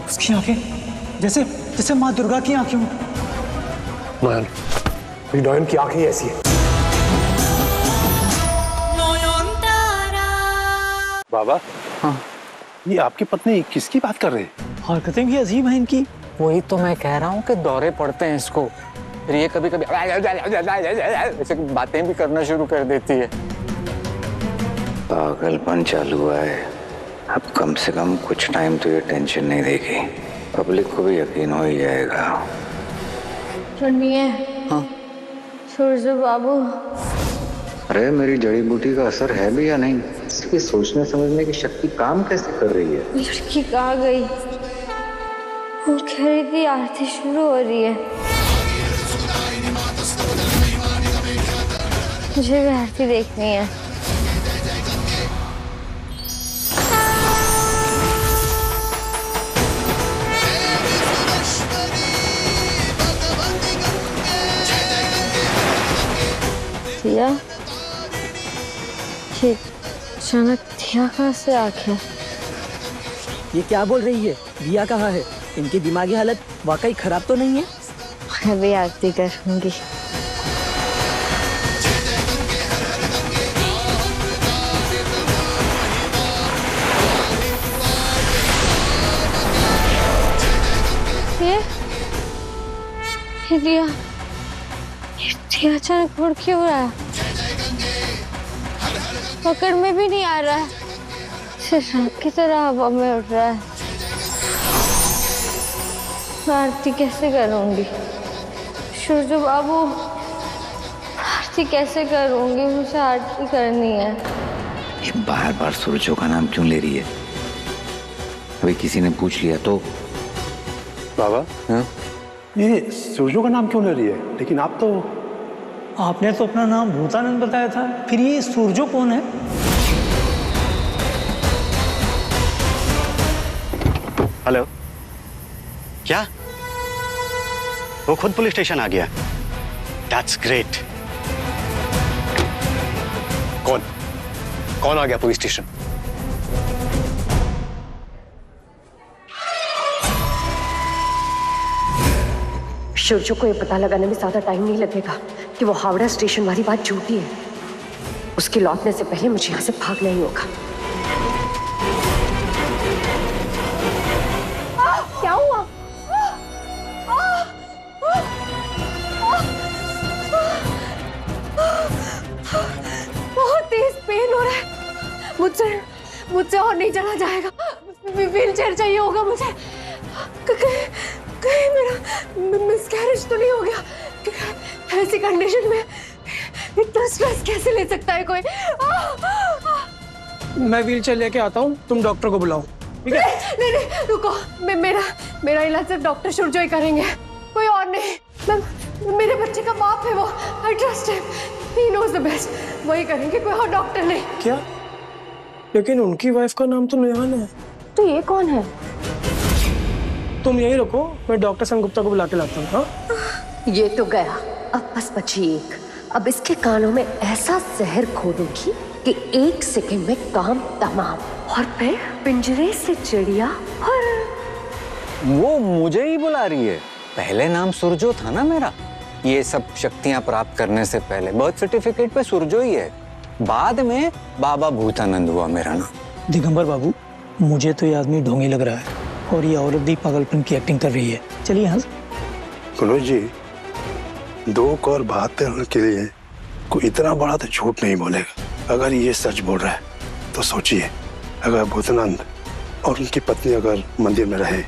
उसकी आंखें जैसे जैसे माँ दुर्गा की आंखें हों। मेरी नयन की आंखें ऐसी है। बाबा, हाँ, ये आपकी पत्नी किसकी बात कर रहे हैं? हरकतें भी अजीब हैं इनकी। वही तो मैं कह रहा हूँ कि दौरे पड़ते हैं इसको। फिर ये कभी कभी ऐसे बातें भी करना शुरू कर देती है। पागलपन चालू हुआ है। अब कम से कम कुछ टाइम तो ये टेंशन नहीं देगी। पब्लिक को भी यकीन हो ही जाएगा। सुनिए। हाँ? सूरज बाबू, अरे मेरी जड़ी बूटी का असर है भी या नहीं? इसकी सोचने समझने की शक्ति काम कैसे कर रही है? लड़की कहाँ गई? वो कह रही थी आरती शुरू हो रही है। मुझे भी आरती देखनी है। दिया, ये अचानक दिया कहाँ से आ गया? ये क्या बोल रही है? दिया कहाँ है? इनकी दिमागी हालत वाकई खराब तो नहीं है? मैं भी आरती करूंगी। ये दिया अचानक उड़ क्यों रहा है? पकड़ में भी नहीं आ रहा है, सिर्फ रात की तरह हवा में उड़ रहा है। मैं आरती कैसे करूंगी? सूरज बाबू, आरती कैसे करूंगी? मुझे आरती करनी है। ये बार बार सूरजों का नाम क्यों ले रही है? अभी किसी ने पूछ लिया तो? बाबा, हाँ? ये सूरजों का नाम क्यों ले रही है? लेकिन आप तो... आपने तो अपना नाम भूतानंद बताया था, फिर ये सूरजो कौन है? हेलो, क्या? वो खुद पुलिस स्टेशन आ गया। That's great. कौन आ गया पुलिस स्टेशन? सूरजो को ये पता लगाने में ज्यादा टाइम नहीं लगेगा कि वो हावड़ा स्टेशन वाली बात झूठी है। उसके लौटने से पहले मुझे यहाँ से भागना ही होगा। क्या हुआ? बहुत तेज पेन हो रहा है। मुझसे और नहीं चला जाएगा। व्हील चेयर चाहिए होगा मुझे। कहीं मेरा मिसकैरेज तो नहीं हो गया? ऐसी कंडीशन में इतना स्ट्रेस कैसे ले सकता है कोई? मैं व्हीलचेयर लेके आता हूँ, तुम डॉक्टर को बुलाओ, ठीक है? नहीं, रुको। मेरा इलाज सिर्फ डॉक्टर सूरजो ही करेंगे, कोई और नहीं। मेरे बच्चे का बाप है वो। I trust him, he knows the best. वही करेंगे, कोई और डॉक्टर नहीं। क्या? लेकिन उनकी वाइफ का नाम तो नेहान है। तो ये कौन है? तुम यही रखो, मैं डॉक्टर संगुप्ता को बुला के लाता हूँ। हाँ? ये तो गया, अब बस बची एक। अब इसके कानों में ऐसा जहर खोदूंगी कि 1 सेकंड में काम तमाम। और फिर पिंजरे से चिड़िया और... वो मुझे ही बुला रही है। पहले नाम सूरजो था ना मेरा। ये सब शक्तियां प्राप्त करने से पहले बर्थ सर्टिफिकेट पे सूरजो ही है। बाद में बाबा भूतानंद हुआ मेरा नाम। दिगंबर बाबू, मुझे तो ये आदमी ढोंगी लग रहा है और ये औरत भी पागलपन की एक्टिंग कर रही है। चलिए यहाँ से। कुनोज जी, 2 और 72 के लिए कोई इतना बड़ा तो झूठ नहीं बोलेगा। अगर ये सच बोल रहा है तो सोचिए, अगर भूतानंद और उनकी पत्नी अगर मंदिर में रहे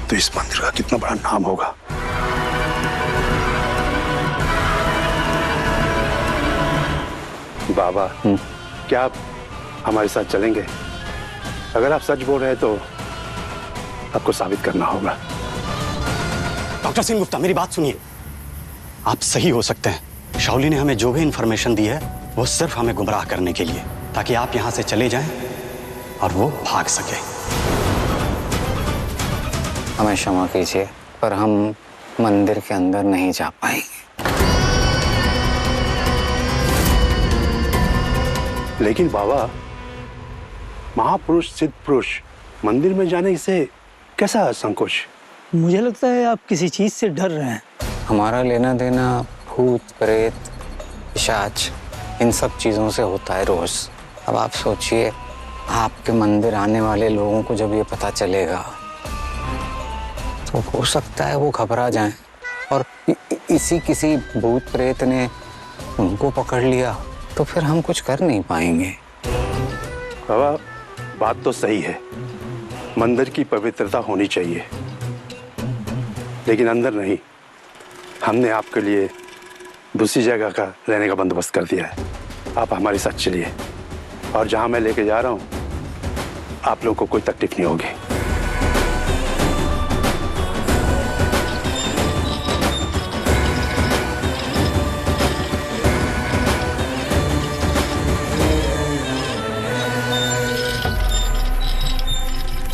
तो इस मंदिर का कितना बड़ा नाम होगा। बाबा, क्या आप हमारे साथ चलेंगे? अगर आप सच बोल रहे हैं तो आपको साबित करना होगा। डॉक्टर सिंह गुप्ता, मेरी बात सुनिए। आप सही हो सकते हैं। शाओली ने हमें जो भी इंफॉर्मेशन दी है वो सिर्फ हमें गुमराह करने के लिए, ताकि आप यहां से चले जाएं और वो भाग सके। हमें क्षमा कीजिए, पर हम मंदिर के अंदर नहीं जा पाएंगे। लेकिन बाबा, महापुरुष सिद्ध पुरुष मंदिर में जाने से कैसा संकोच? मुझे लगता है आप किसी चीज से डर रहे हैं। हमारा लेना देना भूत प्रेत पिशाच इन सब चीजों से होता है रोज। अब आप सोचिए, आपके मंदिर आने वाले लोगों को जब ये पता चलेगा तो हो सकता है वो घबरा जाएं और इसी किसी भूत प्रेत ने उनको पकड़ लिया तो फिर हम कुछ कर नहीं पाएंगे। बाबा, बात तो सही है, मंदिर की पवित्रता होनी चाहिए, लेकिन अंदर नहीं। हमने आपके लिए दूसरी जगह का रहने का बंदोबस्त कर दिया है। आप हमारे साथ चलिए और जहां मैं लेके जा रहा हूं आप लोगों को कोई तकलीफ नहीं होगी।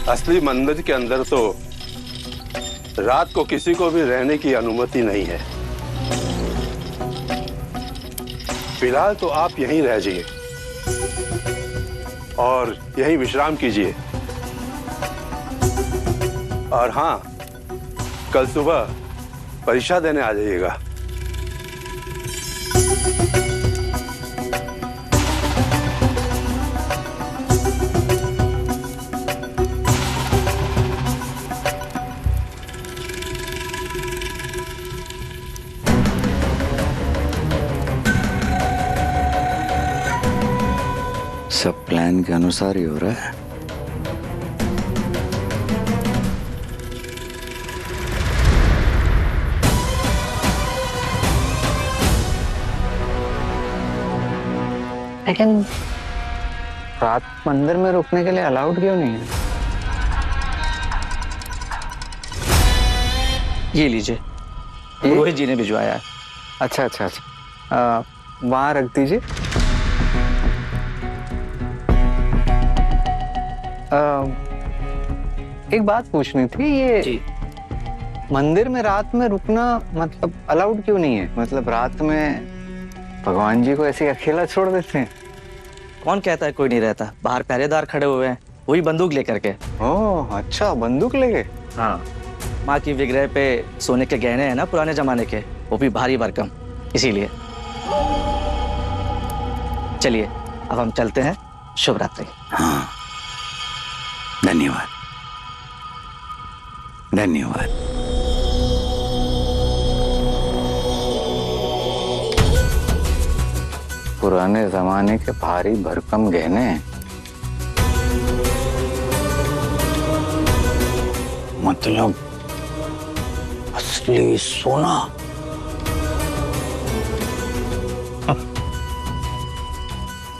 असली मंदिर के अंदर तो रात को किसी को भी रहने की अनुमति नहीं है। फिलहाल तो आप यहीं रह जाइए और यहीं विश्राम कीजिए। और हाँ, कल सुबह परीक्षा देने आ जाइएगा। सब प्लान के अनुसार ही हो रहा है। लेकिन रात मंदिर में रुकने के लिए अलाउड क्यों नहीं है? ये लीजिए, रोहित जी ने भिजवाया है। अच्छा अच्छा अच्छा, वहां रख दीजिए। एक बात पूछनी थी, ये जी। मंदिर में रात में रुकना मतलब अलाउड क्यों नहीं है? मतलब रात में भगवान जी को ऐसे अकेला छोड़ देते हैं? कौन कहता है कोई नहीं रहता? बाहर पहरेदार खड़े हुए हैं, वही बंदूक लेकर के। ओह अच्छा, बंदूक लेके। हाँ, माँ की विग्रह पे सोने के गहने हैं ना पुराने जमाने के, वो भी भारी भरकम, इसीलिए। चलिए अब हम चलते हैं। शुभ रात्रि। हाँ, धन्यवाद धन्यवाद। पुराने जमाने के भारी भरकम गहने, मतलब असली सोना।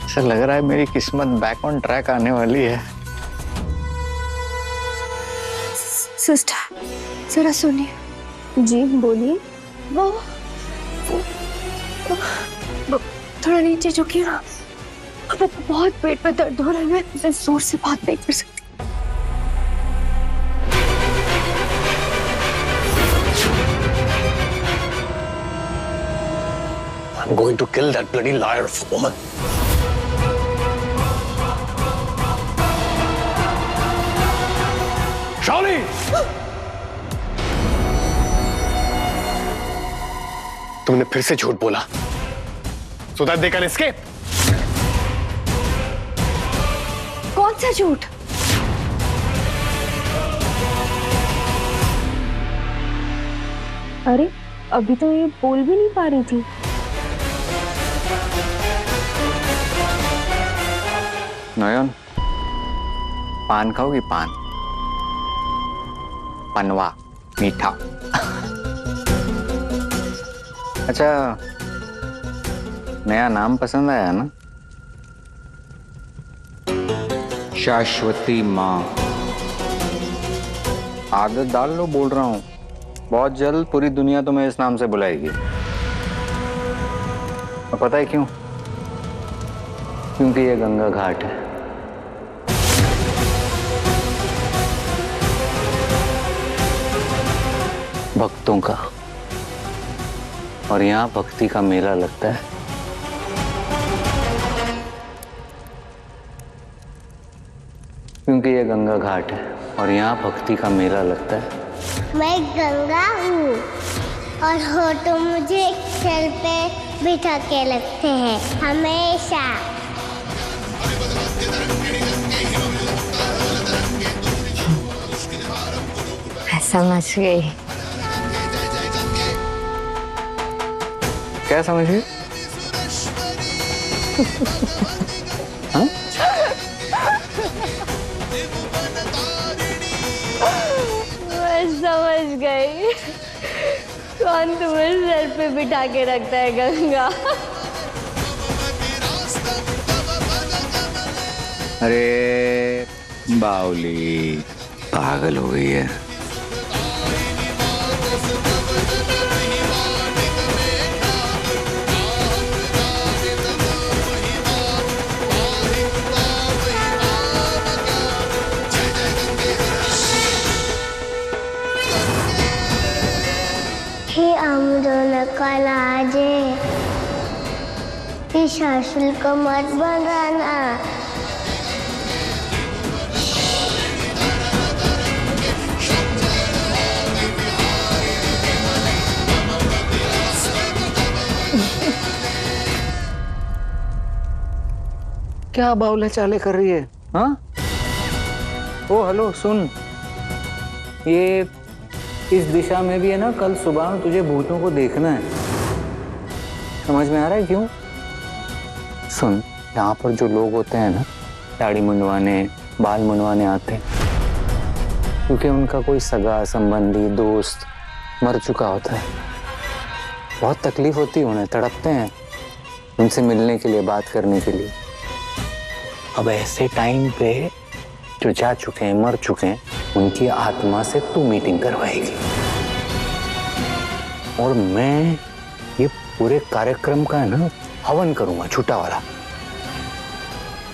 ऐसा लग रहा है मेरी किस्मत बैक ऑन ट्रैक आने वाली है। सिस्टर जरा सुनिए। जी बोलिए। वो थोड़ा नीचे झुकिए ना, वो बहुत पेट में दर्द हो रहा है, मैं जोर से बात नहीं कर सकती। I'm going to kill that bloody liar of a woman. Shaoli! तुमने फिर से झूठ बोला so that they can escape. कौन सा झूठ? अरे अभी तो ये बोल भी नहीं पा रही थी। नयन, पान खाओगी? पान, पनवा मीठा। अच्छा, नया नाम पसंद आया ना? शाश्वती माँ। आदत डाल लो, बोल रहा हूँ। बहुत जल्द पूरी दुनिया तुम्हें इस नाम से बुलाएगी। और पता है क्यों? क्योंकि ये गंगा घाट है। भक्तों का, और यहाँ भक्ति का मेला लगता है। क्योंकि ये गंगा घाट है। और यहाँ भक्ति का मेला लगता है। मैं गंगा हूँ और हो तो मुझे एक छल पे बिठा के रखते हैं हमेशा। मैं समझ गई। क्या समझ गई? हाँ? मैं समझ गई कौन तुम्हें सर पे बिठा के रखता है गंगा। अरे बावली पागल हो गई है। हे कालाजे इस हासिल को मत बनाना। क्या बावले चाले कर रही है? हाँ? ओ हेलो सुन, ये इस दिशा में भी है ना, कल सुबह में तुझे भूतों को देखना है। समझ में आ रहा है क्यों? सुन, यहाँ पर जो लोग होते हैं ना, दाढ़ी मुंडवाने, बाल मुंडवाने आते हैं, क्योंकि उनका कोई सगा संबंधी दोस्त मर चुका होता है। बहुत तकलीफ होती है उन्हें, तड़पते हैं उनसे मिलने के लिए, बात करने के लिए। अब ऐसे टाइम पे जो जा चुके हैं, मर चुके हैं, उनकी आत्मा से तू मीटिंग करवाएगी और मैं ये पूरे कार्यक्रम का है ना हवन करूंगा, छूटा वाला,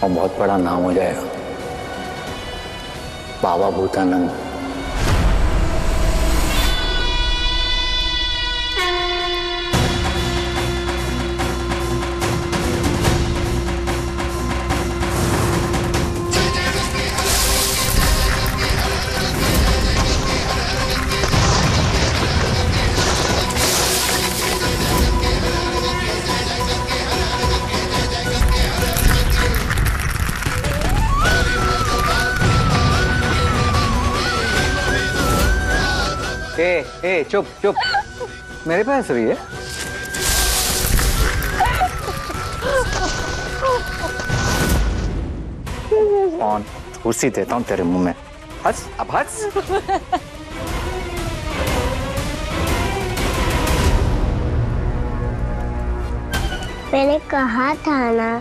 और बहुत बड़ा नाम हो जाएगा, बाबा भूतानंद। ए चुप चुप, मेरे पे हंस रही है? कौन? कुर्सी देता हूँ तेरे मुंह में, हंस, अब हंस। मैंने कहा था ना,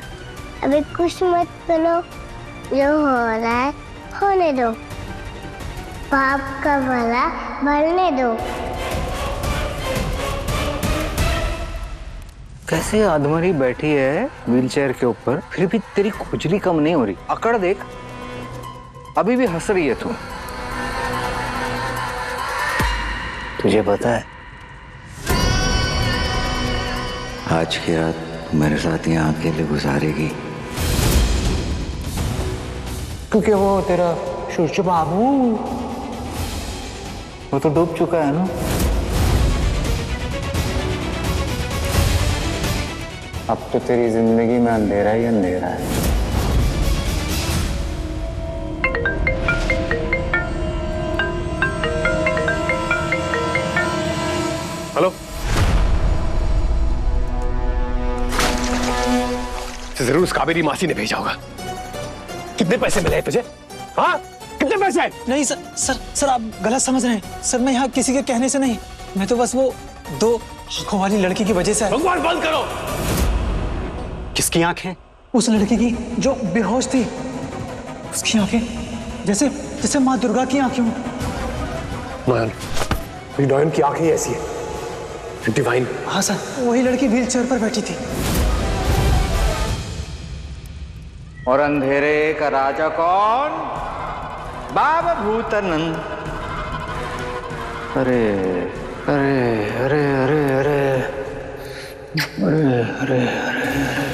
अभी कुछ मत करो, जो हो रहा है होने दो, पाप का भला भरने दो। कैसे आदमरी बैठी है व्हीलचेयर के ऊपर, फिर भी तेरी खुजली कम नहीं हो रही। अकड़ देख, अभी भी हंस रही है तू। तुझे पता है आज की रात मेरे साथ यहाँ अकेले गुजारेगी, क्योंकि वो तेरा सूरज बाबू, वो तो डूब चुका है ना। अब तो तेरी जिंदगी में अंधेरा ही अंधेरा है। हेलो, जरूर उस कावेरी मासी ने भेजा होगा। कितने पैसे मिले हैं तुझे? हाँ, कितने पैसे? नहीं सर, सर आप गलत समझ रहे हैं। सर मैं यहाँ किसी के कहने से नहीं, मैं तो बस वो 2 आंखों वाली लड़की की वजह से आया। भगवान बंद करो। किसकी आंखें? उस लड़की की जो बेहोश थी, उसकी आंखें जैसे जैसे माँ दुर्गा की आंखें हों। नयन की आंखें ऐसी है, डिवाइन। हाँ सर, वही लड़की व्हीलचेयर पर बैठी थी। और अंधेरे का राजा कौन? बाबा भूतानंद। अरे अरे अरे अरे अरे अरे अरे अरे